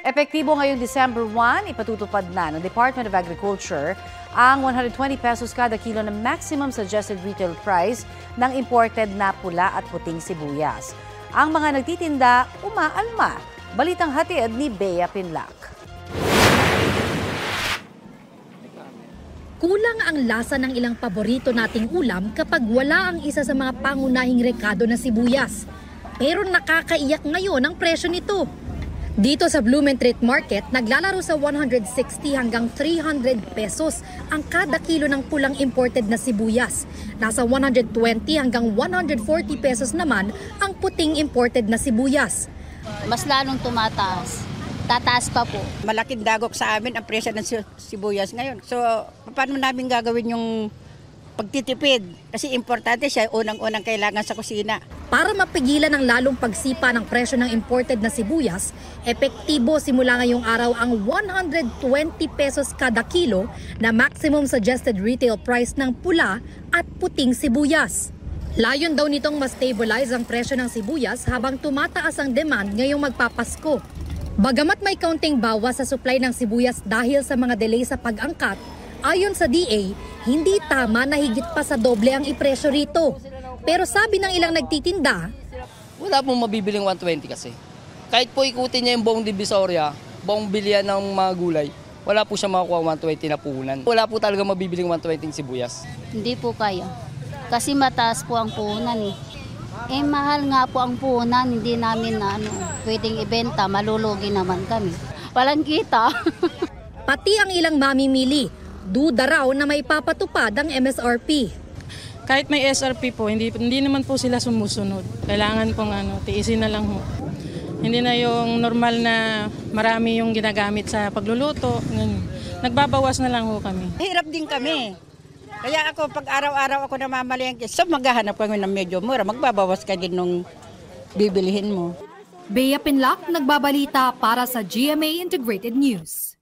Epektibo ngayong December 1, ipatutupad na ng Department of Agriculture ang 120 pesos kada kilo na maximum suggested retail price ng imported na pula at puting sibuyas. Ang mga nagtitinda, umaalma. Balitang hatid ni Bea Pinlac. Kulang ang lasa ng ilang paborito nating ulam kapag wala ang isa sa mga pangunahing rekado na sibuyas. Pero nakakaiyak ngayon ang presyo nito. Dito sa Blumentritt Market, naglalaro sa 160 hanggang 300 pesos ang kada kilo ng pulang imported na sibuyas. Nasa 120 hanggang 140 pesos naman ang puting imported na sibuyas. Mas lalong tumataas. Tataas pa po. Malaking dagok sa amin ang presyo ng sibuyas ngayon. So, paano namin gagawin yung pagtitipid? Kasi importante siya, unang-unang kailangan sa kusina. Para mapigilan ang lalong pagsipa ng presyo ng imported na sibuyas, epektibo simula ngayong araw ang 120 pesos kada kilo na maximum suggested retail price ng pula at puting sibuyas. Layon daw nitong mas stabilize ang presyo ng sibuyas habang tumataas ang demand ngayong magpapasko. Bagamat may kaunting bawas sa supply ng sibuyas dahil sa mga delay sa pag-angkat, ayon sa DA, hindi tama na higit pa sa doble ang ipresyo rito. Pero sabi ng ilang nagtitinda, wala pong mabibiling 120 kasi. Kahit po ikutin niya yung buong Divisoria, buong bilihan ng mga gulay, wala po siya makukuha 120 na puhunan. Wala po talaga mabibiling 120 sibuyas. Hindi po kaya. Kasi mataas po ang puhunan eh. Mahal nga po ang puhunan, hindi namin pwedeng ibenta, malulugi naman kami. Walang kita. Pati ang ilang mamimili, duda raw na may papatupad ang MSRP. Kahit may SRP po, hindi naman po sila sumusunod. Kailangan pong tiisin na lang ho. Hindi na yung normal na marami yung ginagamit sa pagluluto. Nagbabawas na lang ho kami. Hirap din kami. Kaya ako, pag araw-araw ako namamalengke, so maghahanap kami ng medyo mura, magbabawas ka din nung bibilihin mo. Bea Pinlac, nagbabalita para sa GMA Integrated News.